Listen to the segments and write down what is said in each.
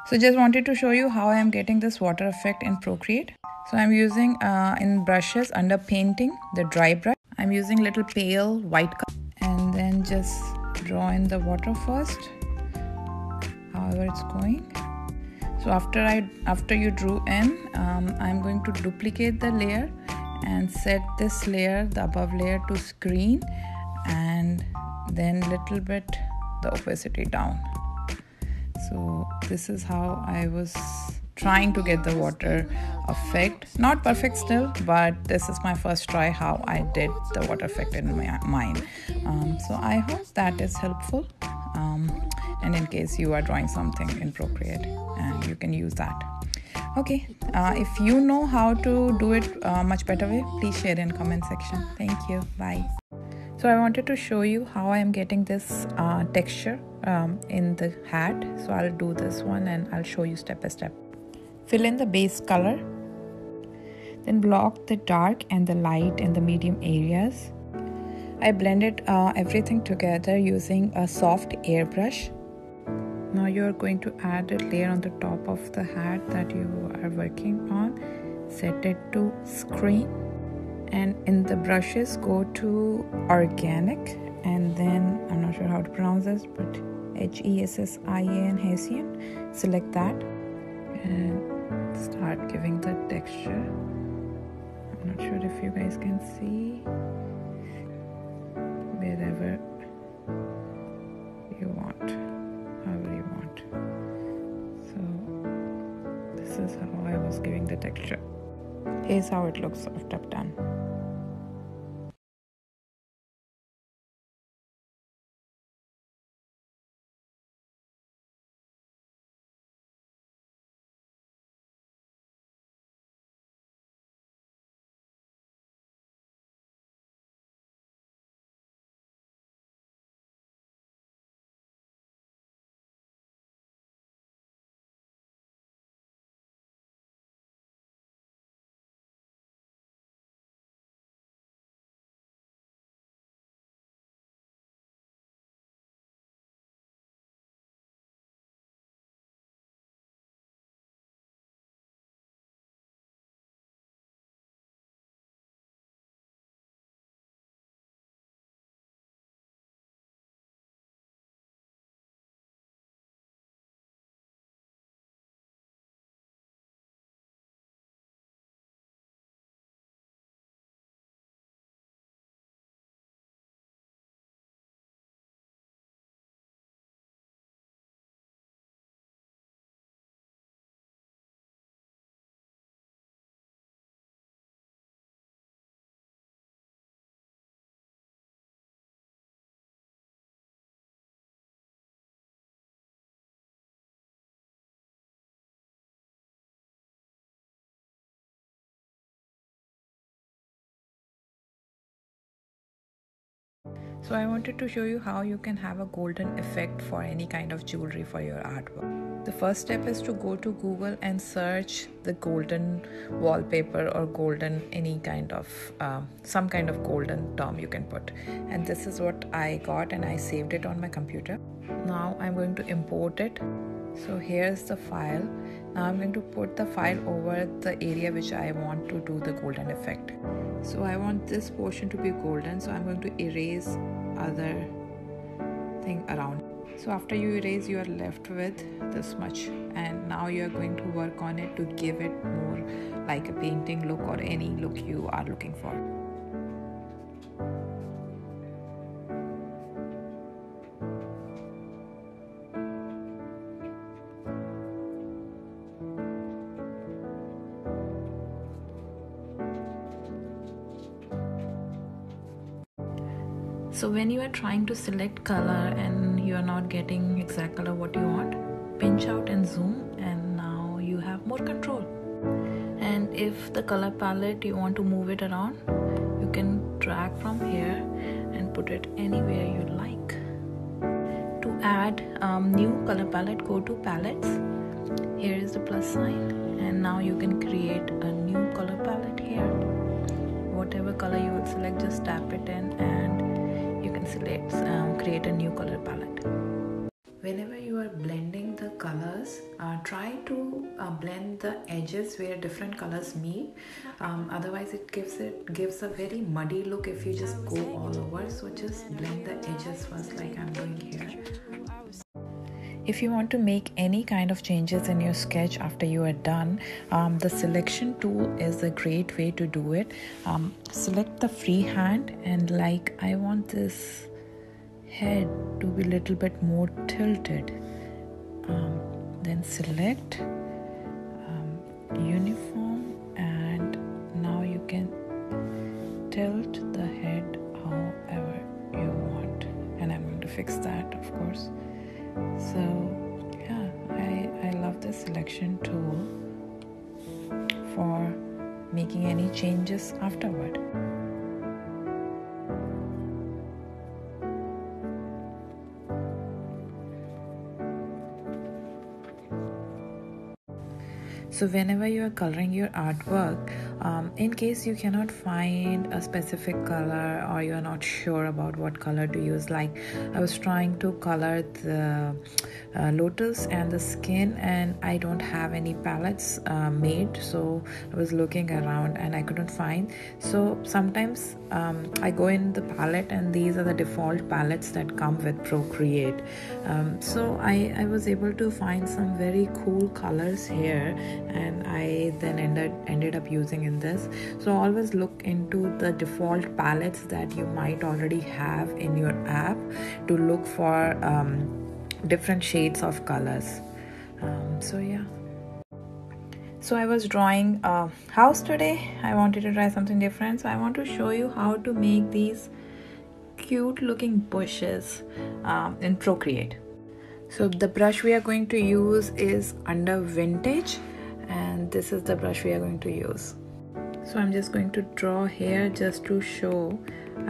So just wanted to show you how I am getting this water effect in Procreate. So I'm using in brushes under painting, the dry brush. I'm using little pale white color and then just draw in the water first, however it's going. So after you drew in, I'm going to duplicate the layer and set this layer, the above layer, to screen, and then little bit the opacity down. So this is how I was trying to get the water effect. Not perfect still, but this is my first try how I did the water effect in mine. So I hope that is helpful. And in case you are drawing something in Procreate, and you can use that. Okay, if you know how to do it much better way, please share in comment section. Thank you. Bye. So I wanted to show you how I am getting this texture in the hat. So I'll do this one and I'll show you step by step. Fill in the base color, then block the dark and the light in the medium areas. I blended everything together using a soft airbrush. Now you're going to add a layer on the top of the hat that you are working on. Set it to screen, and in the brushes go to organic, and then I'm not sure how to pronounce this, but Hessian, Hessian. Select that and start giving the texture. I'm not sure if you guys can see. Wherever you want, however you want. So this is how I was giving the texture. Here's how it looks after I've done. So I wanted to show you how you can have a golden effect for any kind of jewelry for your artwork. The first step is to go to Google and search the golden wallpaper or golden any kind of some kind of golden term you can put, and this is what I got and I saved it on my computer. Now I'm going to import it. So here's the file. Now I'm going to put the file over the area which I want to do the golden effect. So I want this portion to be golden, so I'm going to erase other thing around. So after you erase, you are left with this much, and now you are going to work on it to give it more like a painting look or any look you are looking for. So when you are trying to select color and you are not getting exact color what you want, pinch out and zoom, and now you have more control. And if the color palette you want to move it around, you can drag from here and put it anywhere you like. To add new color palette, go to palettes. Here is the plus sign, and now you can create a new color palette here. Whatever color you will select, just tap it in and you can select create a new color palette. Whenever you are blending the colors, try to blend the edges where different colors meet. Otherwise it gives a very muddy look if you just go all over. So just blend the edges first, like I'm doing here. If you want to make any kind of changes in your sketch after you are done, the selection tool is a great way to do it. Select the freehand, and like I want this head to be a little bit more tilted. Then select uniform, and now you can tilt the head however you want, and I'm going to fix that, of course. So yeah, I love this selection tool for making any changes afterward. So whenever you are coloring your artwork, in case you cannot find a specific color or you are not sure about what color to use, like I was trying to color the lotus and the skin, and I don't have any palettes made, so I was looking around and I couldn't find. So sometimes I go in the palette, and these are the default palettes that come with Procreate. So I was able to find some very cool colors here, and I then ended up using in this. So always look into the default palettes that you might already have in your app to look for different shades of colors. So yeah. So I was drawing a house today. I wanted to try something different, so I want to show you how to make these cute looking bushes in Procreate. So the brush we are going to use is under vintage, and this is the brush we are going to use. So I'm just going to draw here just to show.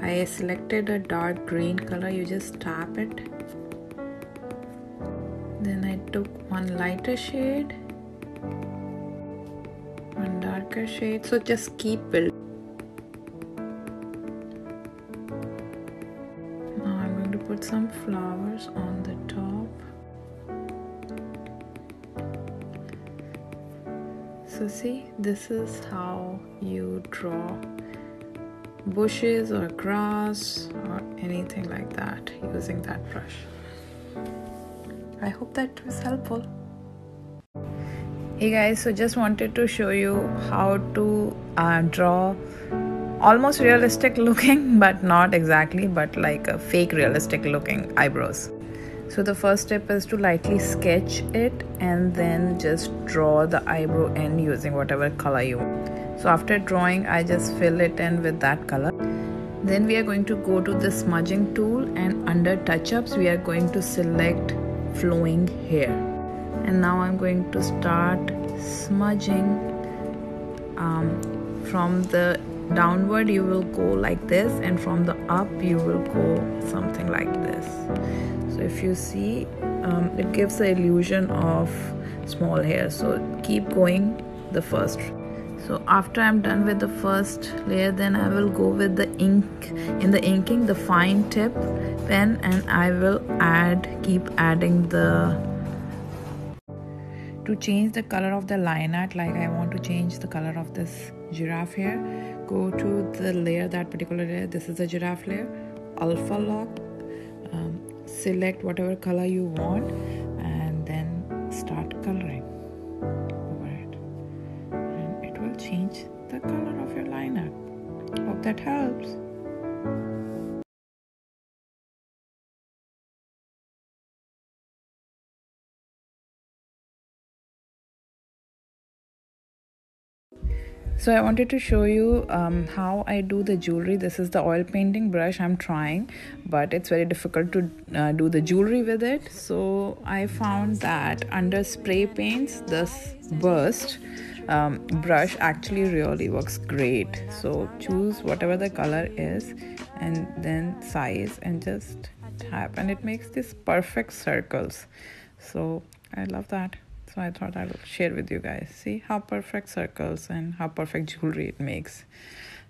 I selected a dark green color. You just tap it. Then I took one lighter shade, one darker shade. So just keep building. Now I'm going to put some flowers on the top. So see, this is how you draw bushes or grass or anything like that using that brush. I hope that was helpful. Hey guys, so just wanted to show you how to draw almost realistic looking, but not exactly, but like a fake realistic looking eyebrows. So the first step is to lightly sketch it and then just draw the eyebrow end using whatever color you want. So after drawing, I just fill it in with that color. Then we are going to go to the smudging tool, and under touch-ups we are going to select flowing hair. And now I'm going to start smudging. From the downward you will go like this, and from the up you will go something like this. So if you see, it gives the illusion of small hair. So keep going the first. So after I'm done with the first layer, then I will go with the ink. In the inking, the fine tip pen, and I will keep adding to change the color of the line art. Like I want to change the color of this giraffe here. Go to the layer, that particular layer. This is the giraffe layer. Alpha lock. Select whatever color you want, and then start coloring over it, and it will change the color of your line art. Hope that helps. So I wanted to show you how I do the jewelry. This is the oil painting brush I'm trying, but it's very difficult to do the jewelry with it. So I found that under spray paints, this burst brush actually really works great. So choose whatever the color is, and then size, and just tap, and it makes these perfect circles. So I love that. So I thought I will share with you guys. See how perfect circles and how perfect jewelry it makes.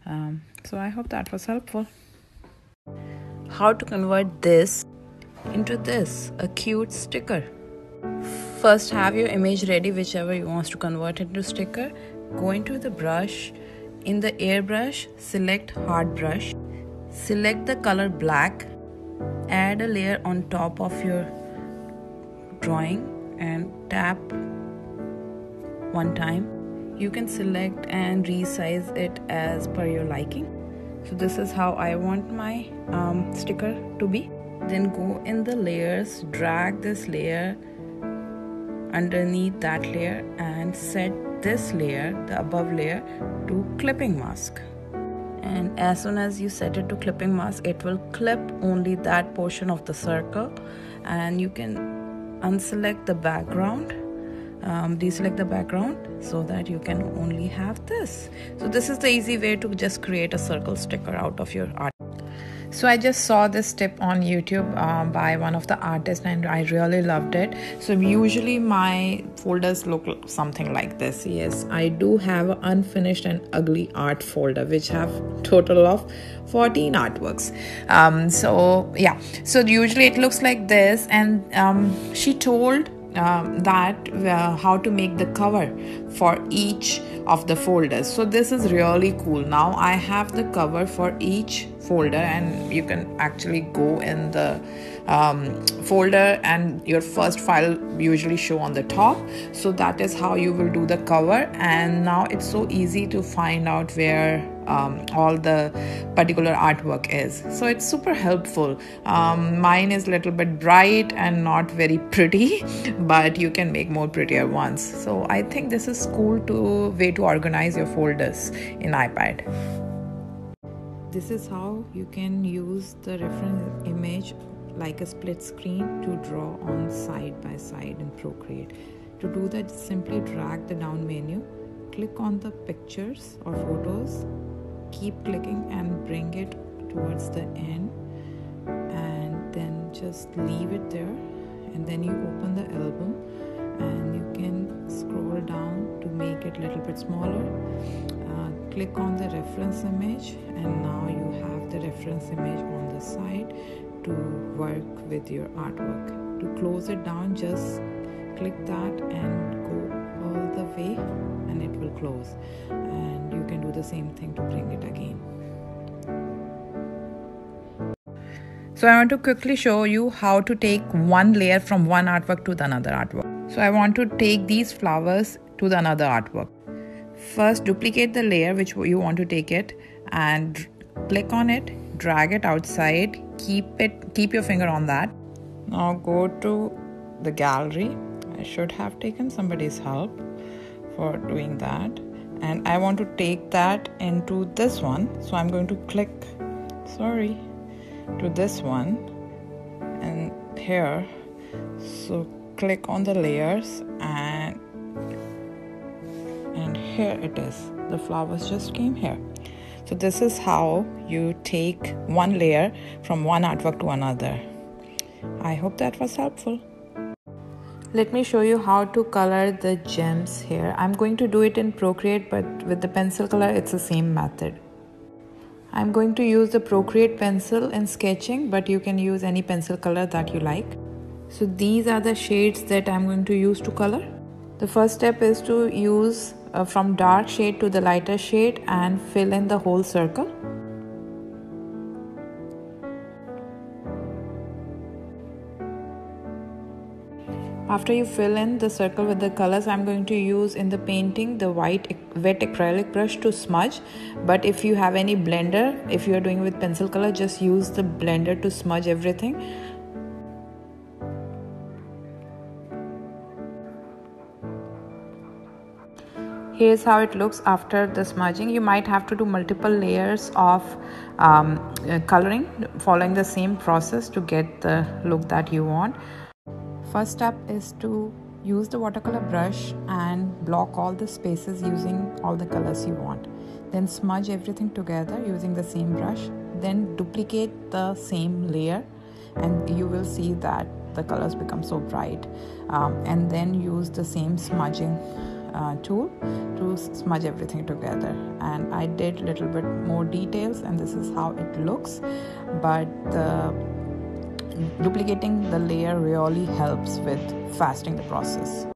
So I hope that was helpful. How to convert this into this, a cute sticker. First, have your image ready, whichever you want to convert into sticker. Go into the brush. In the airbrush, select hard brush. Select the color black. Add a layer on top of your drawing and tap one time. You can select and resize it as per your liking. So this is how I want my sticker to be. Then go in the layers, drag this layer underneath that layer and set this layer, the above layer, to clipping mask. And as soon as you set it to clipping mask, it will clip only that portion of the circle, and you can unselect the background, deselect the background, so that you can only have this. So this is the easy way to just create a circle sticker out of your art. So I just saw this tip on YouTube by one of the artists, and I really loved it. So usually my folders look something like this. Yes, I do have an unfinished and ugly art folder which have total of 14 artworks. So yeah, so usually it looks like this, and she told how to make the cover for each of the folders. So this is really cool. Now I have the cover for each folder, and you can actually go in the folder, and your first file usually show on the top. So that is how you will do the cover. And now it's so easy to find out where all the particular artwork is. So it's super helpful. Mine is a little bit bright and not very pretty, but you can make more prettier ones. So I think this is cool way to organize your folders in iPad. This is how you can use the reference image like a split screen to draw on side by side in Procreate. To do that, simply drag the down menu, click on the pictures or photos, keep clicking and bring it towards the end, and then just leave it there, and then you open the album and you can scroll down to make it a little bit smaller. Click on the reference image, and now you have the reference image on the side to work with your artwork. To close it down, just click that and go all the way, and it will close. And you can do the same thing to bring it again. So I want to quickly show you how to take one layer from one artwork to the another artwork. So I want to take these flowers to the another artwork. First, duplicate the layer which you want to take it, and click on it, drag it outside, keep your finger on that. Now go to the gallery. I should have taken somebody's help for doing that, and I want to take that into this one. So I'm going to click to this one, and here, so click on the layers, and here it is. The flowers just came here. So this is how you take one layer from one artwork to another. I hope that was helpful. Let me show you how to color the gems here. I'm going to do it in Procreate, but with the pencil color, it's the same method. I'm going to use the Procreate pencil in sketching, but you can use any pencil color that you like. So these are the shades that I'm going to use to color. The first step is to use from dark shade to the lighter shade and fill in the whole circle. After you fill in the circle with the colors, I'm going to use in the painting the white wet acrylic brush to smudge. But if you have any blender, if you are doing with pencil color, just use the blender to smudge everything. Here's how it looks after the smudging. You might have to do multiple layers of coloring, following the same process to get the look that you want. First step is to use the watercolor brush and block all the spaces using all the colors you want. Then smudge everything together using the same brush. Then duplicate the same layer, and you will see that the colors become so bright. And then use the same smudging tool to smudge everything together. And I did a little bit more details, and this is how it looks. But the duplicating the layer really helps with fasting the process.